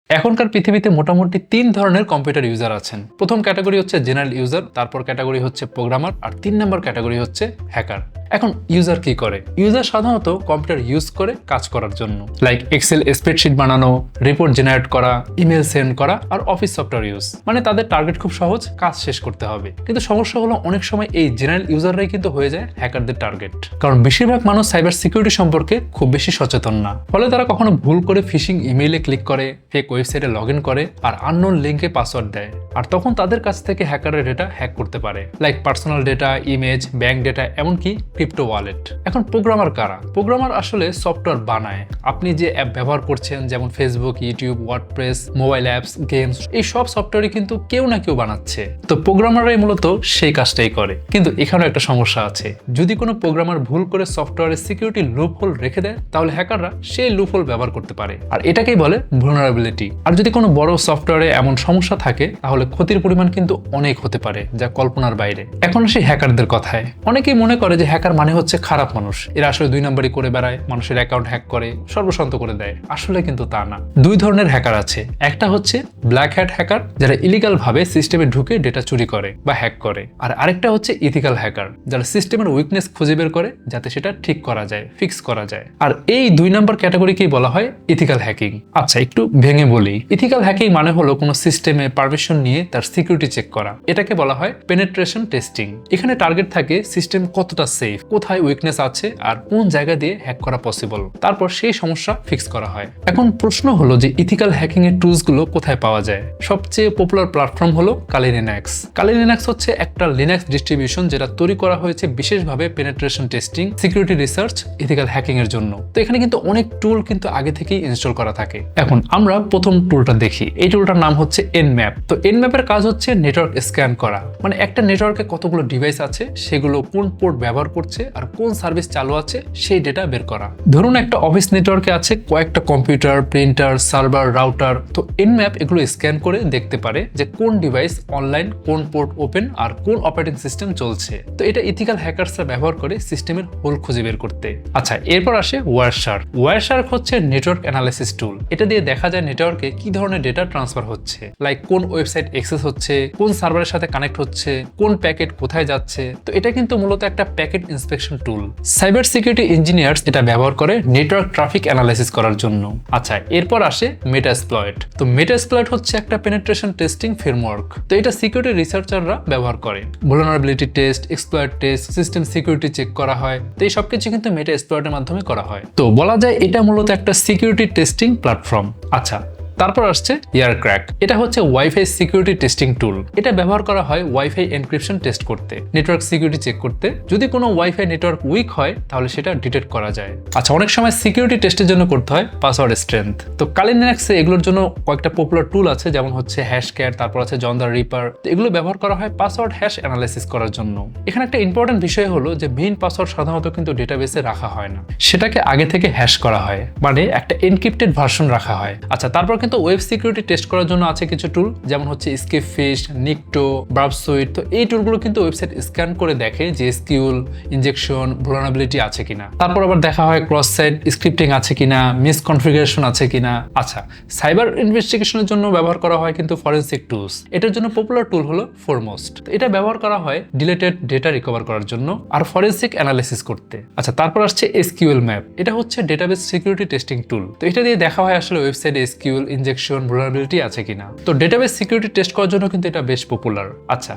এখনকার পৃথিবীতে মোটামুটি 3 ধরনের কম্পিউটার ইউজার আছেন। প্রথম ক্যাটাগরি হচ্ছে জেনারেল ইউজার, তারপর ক্যাটাগরি হচ্ছে প্রোগ্রামার, আর 3 নম্বর ক্যাটাগরি হচ্ছে হ্যাকার। এখন ইউজার কি করে? ইউজার সাধারণত কম্পিউটার ইউজ করে কাজ করার জন্য, লাইক এক্সেল স্প্রেডশিট বানানো, রিপোর্ট জেনারেট করা, ইমেল সেন্ড করা আর অফিস সফটওয়্যার ইউজ। মানে তাদের টার্গেট খুব সহজ, কাজ শেষ করতে হবে। কিন্তু সমস্যা হলো অনেক সময় এই জেনারেল ইউজাররাই কিন্তু হয়ে যায় হ্যাকারদের টার্গেট, কারণ বেশিরভাগ মানুষ সাইবার সিকিউরিটি সম্পর্কে খুব বেশি সচেতন না। ফলে তারা কখনো ভুল করে ফিশিং ইমেইলে ক্লিক করে, ফেক ওয়েবসাইটে লগ ইন করে আর আননোন লিঙ্কে পাসওয়ার্ড দেয়। আর তখন তাদের কাছ থেকে হ্যাকারের ডেটা হ্যাক করতে পারে, like personal data, image, bank data, এমনকি ক্রিপ্টো ওয়ালেট। এখন প্রোগ্রামার কারা? প্রোগ্রামার আসলে সফটওয়্যার বানায়। আপনি যে অ্যাপ ব্যবহার করছেন, যেমন Facebook, YouTube, WordPress, mobile apps, games, এই সব সফটওয়্যারই কিন্তু কেউ না কেউ বানাচ্ছে। তো প্রোগ্রামাররাই মূলত সেই কাজটাই করে। কিন্তু এখানেও একটা সমস্যা আছে। যদি কোনো প্রোগ্রামার ভুল করে সফটওয়্যারের সিকিউরিটি লুপহোল রেখে দেয়, তাহলে হ্যাকাররা সেই লুপহোল ব্যবহার করতে পারে, আর এটাকেই বলে vulnerability। আর যদি কোনো বড় সফটওয়্যারে এমন সমস্যা থাকে, তাহলে ক্ষতির পরিমাণ কিন্তু অনেক হতে পারে, যা কল্পনার বাইরে। এখন আসি হ্যাকারদের কথায়। অনেকেই মনে করে যে হ্যাকার মানে হচ্ছে খারাপ মানুষ, এরা আসলে 2 নম্বরই করে বেড়ায়, মানুষের অ্যাকাউন্ট হ্যাক করে, সর্বশান্ত করে দেয়। আসলে কিন্তু তা না। 2 ধরনের হ্যাকার আছে। একটা হচ্ছে ব্ল্যাক হ্যাট হ্যাকার, যারা ইলিগাল ভাবে সিস্টেমে ঢুকে ডেটা চুরি করে বা হ্যাক করে। আর আরেকটা হচ্ছে ইথিক্যাল হ্যাকার, যারা সিস্টেমের উইকনেস খুঁজে বের করে যাতে সেটা ঠিক করা যায়, ফিক্স করা যায়। আর এই 2 নম্বর ক্যাটাগরিকেই বলা হয় ইথিক্যাল হ্যাকিং। আচ্ছা, একটু ভেঙে বলি। ইথিক্যাল হ্যাকিং মানে হলো কোনো সিস্টেমে পারমিশন নিয়ে তার সিকিউরিটি চেক করা। এটাকে বলা হয় পেনেট্রেশন টেস্টিং। এখানে টার্গেট থাকে সিস্টেম কতটা সেফ, কোথায় উইকনেস আছে আর কোন জায়গা দিয়ে হ্যাক করা পসিবল। তারপর সেই সমস্যা ফিক্স করা হয়। এখন প্রশ্ন হলো যে ইথিক্যাল হ্যাকিং এর টুলস গুলো কোথায় পাওয়া যায়? সবচেয়ে পপুলার প্ল্যাটফর্ম হলো কালি লিনাক্স। কালি লিনাক্স হচ্ছে একটা লিনাক্স ডিস্ট্রিবিউশন, যেটা তৈরি করা হয়েছে বিশেষভাবে penetration testing, security research, ethical hacking এর জন্য। তো এখানে কিন্তু অনেক টুল কিন্তু আগে থেকেই ইনস্টল করা থাকে। এখন আমরা প্রথম টুলটা দেখি। এই টুলটার নাম হচ্ছে Nmap। তো Nmap এর কাজ হচ্ছে নেটওয়ার্ক স্ক্যান করা। মানে একটা নেটওয়ার্কে কতগুলো ডিভাইস আছে, সেগুলো কোন পোর্ট ব্যবহার করছে আর কোন সার্ভিস চালু আছে, সেই ডেটা বের করা। ধরুন একটা অফিস নেটওয়ার্কে আছে কয়েকটা কম্পিউটার, প্রিন্টার, সার্ভার, রাউটার। তো Nmap এগুলো স্ক্যান করে দেখতে পারে যে কোন ডিভাইস অনলাইন, কোন পোর্ট ওপেন আর কোন অপারেটিং সিস্টেম চলছে। তো এটা ইথিক্যাল হ্যাকারসরা ব্যবহার করে সিস্টেমের হোল খুঁজে বের করতে। আচ্ছা, এরপর আসে ওয়ারশার্ক। ওয়ারশার্ক হচ্ছে নেটওয়ার্ক অ্যানালাইসিস টুল। এটা দিয়ে দেখা যায় নেটওয়ার্কে কি ধরনের ডেটা ট্রান্সফার হচ্ছে, লাইক কোন ওয়েবসাইট অ্যাক্সেস হচ্ছে, কোন সার্ভারের সাথে কানেক্ট হচ্ছে, কোন প্যাকেট কোথায় যাচ্ছে। তো এটা কিন্তু মূলত একটা প্যাকেট ইন্সপেকশন টুল। সাইবার সিকিউরিটি ইঞ্জিনিয়ার্স এটা ব্যবহার করে নেটওয়ার্ক ট্রাফিক অ্যানালাইসিস করার জন্য। আচ্ছা, এরপর আসে মেটাস্প্লয়েট। তো মেটাস্প্লয়েট হচ্ছে একটা পেনেট্রেশন টেস্টিং ফ্রেমওয়ার্ক। তো এটা সিকিউরিটি রিসার্চাররা ব্যবহার করে। vulnerability test, exploit test, system security check করা হয়। তো এই সবকিছু কিন্তু মেটাস্প্লয়েটের মাধ্যমে করা হয়। তো বলা যায় এটা মূলত একটা সিকিউরিটি টেস্টিং প্ল্যাটফর্ম। আচ্ছা, তারপর আসছে এয়ারক্র্যাক। এটা হচ্ছে ওয়াইফাই সিকিউরিটি টেস্টিং টুল। এটা ব্যবহার করা হয় ওয়াইফাই এনক্রিপশন টেস্ট করতে, নেটওয়ার্ক সিকিউরিটি চেক করতে। যদি কোনো ওয়াইফাই নেটওয়ার্ক উইক হয়, তাহলে সেটা ডিটেক্ট করা যায়। আচ্ছা, অনেক সময় সিকিউরিটি টেস্টের জন্য করতে হয় পাসওয়ার্ড স্ট্রেংথ। তো কালি লিনাক্সে এগুলোর জন্য কয়েকটা পপুলার টুল আছে, যেমন হচ্ছে হ্যাশক্যাট, তারপর আছে জন দ্য রিপার। এগুলো ব্যবহার করা হয় পাসওয়ার্ড হ্যাশ অ্যানালাইসিস করার জন্য। এখানে একটা ইম্পর্টেন্ট বিষয় হলো যে মেইন পাসওয়ার্ড সাধারণত কিন্তু ডেটাবেসে রাখা হয় না, সেটাকে আগে থেকে হ্যাশ করা হয়, মানে একটা এনক্রিপ্টেড ভার্সন রাখা হয়। আচ্ছা, তারপর কিন্তু ওয়েব সিকিউরিটি টেস্ট করার জন্য আছে কিছু টুল, যেমন হচ্ছে স্কেপফিশ, নিকটো, ব্রাভসুইট। তো এই টুলগুলো কিন্তু ওয়েবসাইট স্ক্যান করে দেখে যে এসকিউএল ইনজেকশন, vulnerability আছে কিনা। তারপর আবার দেখা হয় ক্রস সাইট স্ক্রিপ্টিং আছে কিনা, মিস কনফিগারেশন আছে কিনা। আচ্ছা, সাইবার ইনভেস্টিগেশনের জন্য ব্যবহার করা হয় কিন্তু ফরেনসিক টুলস। এটার জন্য পপুলার টুল হলো ফোরমোস্ট। এটা ব্যবহার করা হয় ডিলেটেড ডেটা রিকভার করার জন্য আর ফরেনসিক অ্যানালাইসিস করতে। আচ্ছা, তারপর আসছে এসকিউএল ম্যাপ। এটা হচ্ছে ডেটাবেস সিকিউরিটি টেস্টিং টুল। তো এটা দিয়ে দেখা হয় আসলে ওয়েবসাইটে এসকিউএল ইনজেকশন, vulnerability আছে কিনা। তো ডেটাবেস সিকিউরিটি টেস্ট করার জন্য কিন্তু এটা বেশ পপুলার। আচ্ছা,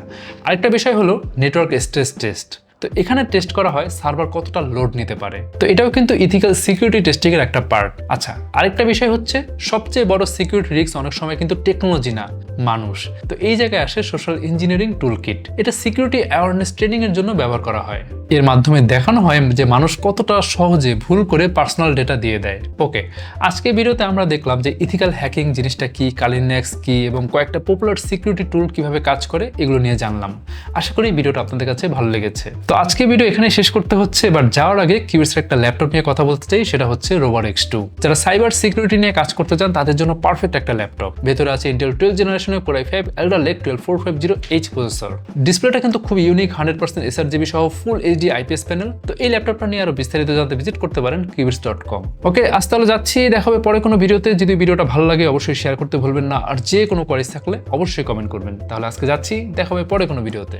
আরেকটা বিষয় হলো নেটওয়ার্ক স্ট্রেস টেস্ট। তো এখানে টেস্ট করা হয় সার্ভার কতটা লোড নিতে পারে। তো এটাও কিন্তু ইথিক্যাল সিকিউরিটি টেস্টিং এর একটা পার্ট। আচ্ছা, আরেকটা বিষয় হচ্ছে সবচেয়ে বড় সিকিউরিটি রিস্ক অনেক সময় কিন্তু টেকনোলজি না, মানুষ। তো এই জায়গায় আসে সোশ্যাল ইঞ্জিনিয়ারিং টুল কিট। এটা সিকিউরিটি অ্যাওয়ারনেস ট্রেনিং এর জন্য ব্যবহার করা হয়। এর মাধ্যমে দেখানো হয় যে মানুষ কতটা সহজে ভুল করে পার্সোনাল ডেটা দিয়ে দেয়। ওকে, আজকে ভিডিওতে আমরা দেখলাম যে ইথিক্যাল হ্যাকিং জিনিসটা কি, কালি লিনাক্স কি, এবং কয়েকটা পপুলার সিকিউরিটি টুল কিভাবে কাজ করে এগুলো নিয়ে জানলাম। আশা করি ভিডিওটা আপনাদের কাছে ভালো লেগেছে। তো আজকে ভিডিও এখানে শেষ করতে হচ্ছে। এবার যাওয়ার আগে কিউবেটসের একটা ল্যাপটপ নিয়ে কথা বলতে চাই, সেটা হচ্ছে রোবট X2। যারা সাইবার সিকিউরিটি নিয়ে কাজ করতে চান তাদের জন্য পারফেক্ট একটা ল্যাপটপ। ভেতরে আছে ইন্টেল 12th জেনারেশনের Core i5 Alder Lake 12450H processor. ডিসপ্লেটা কিন্তু খুব ইউনিক, 100% sRGB সহ ফুল HD LG IPS প্যানেল। তো এই ল্যাপটপটা নিয়ে আরো বিস্তারিত জানতে ভিজিট করতে পারেন qubits.com। ওকে, আজ তাহলে যাচ্ছি, দেখা হবে পরে কোনো ভিডিওতে। যদি ভিডিওটা ভালো লাগে অবশ্যই শেয়ার করতে ভুলবেন না, আর যে কোনো কোয়ারিজ থাকলে অবশ্যই কমেন্ট করবেন। তাহলে আজকে যাচ্ছি, দেখা হবে পরে কোনো ভিডিওতে।